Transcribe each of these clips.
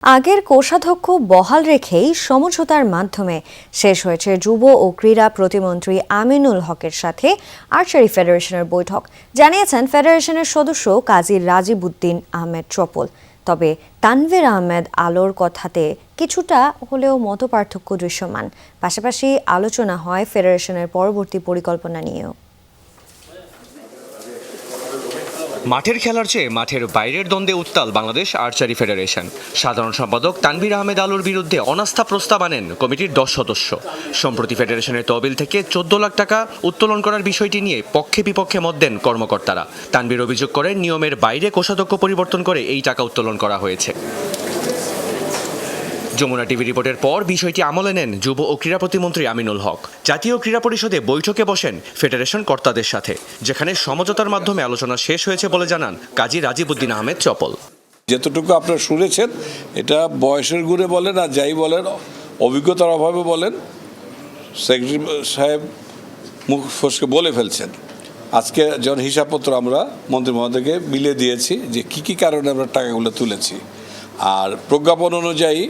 আগের কোষাধ্যক্ষ বহাল রেখেই সমঝোতার মাধ্যমে শেষ হয়েছে যুব ও ক্রীড়া প্রতিমন্ত্রী আমিনুল হকের সাথে আর্চারি ফেডারেশনের বৈঠক, জানিয়েছেন ফেডারেশনের সদস্য কাজী রাজীব উদ্দিন আহমেদ চপল। তবে তানভীর আহমেদ আলোর কথাতে কিছুটা হলেও মতপার্থক্য দৃশ্যমান। পাশাপাশি আলোচনা হয় ফেডারেশনের পরবর্তী পরিকল্পনা নিয়েও। মাঠের খেলার চেয়ে মাঠের বাইরের দ্বন্দ্বে উত্তাল বাংলাদেশ আর্চারি ফেডারেশন। সাধারণ সম্পাদক তানভীর আহমেদ আলোর বিরুদ্ধে অনাস্থা প্রস্তাব আনেন কমিটির 10 সদস্য। সম্প্রতি ফেডারেশনের তহবিল থেকে 14 লাখ টাকা উত্তোলন করার বিষয়টি নিয়ে পক্ষে বিপক্ষে মত দেন কর্মকর্তারা। তানভীর অভিযোগ করেন নিয়মের বাইরে কোষাধ্যক্ষ পরিবর্তন করে এই টাকা উত্তোলন করা হয়েছে। যমুনা টিভি রিপোর্টের পর বিষয়টি আমলে নেন যুব ও ক্রীড়া প্রতিমন্ত্রী আমিনুল হক। জাতীয় ক্রীড়া পরিষদে বৈঠকে বসেন ফেডারেশন কর্তাদের সাথে, যেখানে সমঝোতার মাধ্যমে আলোচনা শেষ হয়েছে বলে জানান কাজী রাজীব উদ্দিন আহমেদ চপল। যেতটুকু আপনারা শুনেছেন এটা বয়সের গুণে বলেন আর যাই বলেন, অভিজ্ঞতার অভাবে বলেন, সেক্রেটারি সাহেব মুখ ফসকে বলে ফেলছেন। আজকে যখন হিসাবপত্র আমরা মন্ত্রী মহোদয়কে মিলিয়ে দিয়েছি যে কী কারণে আমরা টাকাগুলো তুলেছি, আর প্রজ্ঞাপন অনুযায়ী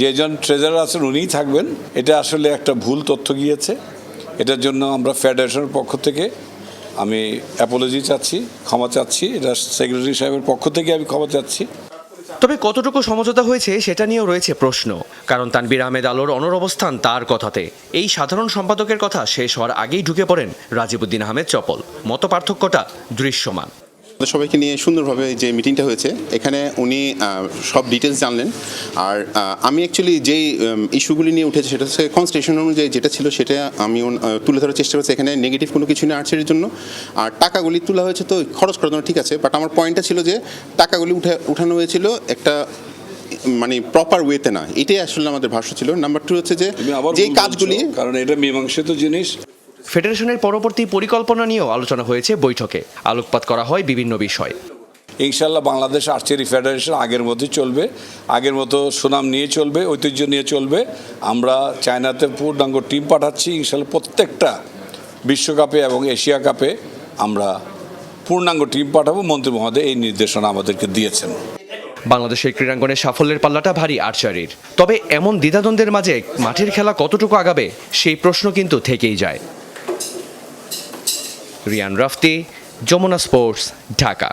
যেজন ট্রেজারার আছেন উনিই থাকবেন। এটা আসলে একটা ভুল তথ্য গিয়েছে। এটার জন্য আমরা ফেডারেশনের পক্ষ থেকে আমি অ্যাপোলজি চাচ্ছি, ক্ষমা চাচ্ছি। এটা সেক্রেটারি সাহেবের পক্ষ থেকে আমি ক্ষমা চাচ্ছি। তবে কতটুকু সমঝোতা হয়েছে সেটা নিয়েও রয়েছে প্রশ্ন, কারণ তানভীর আহমেদ আলোর অনড় অবস্থান তার কথাতে। এই সাধারণ সম্পাদকের কথা শেষ হওয়ার আগেই ঢুকে পড়েন রাজীব উদ্দিন আহমেদ চপল। মত পার্থক্যটা দৃশ্যমান। সবাইকে নিয়ে সুন্দরভাবে যে মিটিংটা হয়েছে, এখানে উনি সব ডিটেলস জানলেন। আর আমি অ্যাকচুয়ালি যেই ইস্যুগুলি নিয়ে উঠেছে সেটা হচ্ছে কনস্টিটিউশন অনুযায়ী যেটা ছিল সেটা আমি তুলে ধরার চেষ্টা করছি। এখানে নেগেটিভ কোনো কিছু নেই আর্চারির জন্য। আর টাকাগুলি তোলা হয়েছে তো খরচ করার জন্য, ঠিক আছে, বাট আমার পয়েন্টটা ছিল যে টাকাগুলি উঠানো হয়েছিল একটা মানে প্রপার ওয়েতে না, এটাই আসলে আমাদের ভাষ্য ছিল। নাম্বার 2 হচ্ছে যে কাজগুলি, কারণ এটা মীমাংসিত জিনিস। ফেডারেশনের পরবর্তী পরিকল্পনা নিয়েও আলোচনা হয়েছে বৈঠকে। আলোকপাত করা হয় বিভিন্ন বিষয়। ইনশাল্লাহ বাংলাদেশ আর্চারি ফেডারেশন আগের মতোই চলবে, আগের মতো সুনাম নিয়ে চলবে, ঐতিহ্য নিয়ে চলবে। আমরা চায়নাতে পূর্ণাঙ্গ টিম পাঠাচ্ছি। ইনশাল্লাহ প্রত্যেকটা বিশ্বকাপে এবং এশিয়া কাপে আমরা পূর্ণাঙ্গ টিম পাঠাবো। মন্ত্রী মহোদয় এই নির্দেশনা আমাদেরকে দিয়েছেন। বাংলাদেশের ক্রীড়াঙ্গনের সাফল্যের পাল্লাটা ভারী আর্চারির। তবে এমন দ্বিধাদ্বন্দ্বের মাঝে মাঠের খেলা কতটুকু আগাবে সেই প্রশ্ন কিন্তু থেকেই যায়। রিয়ান রাফতি, যমুনা স্পোর্টস, ঢাকা।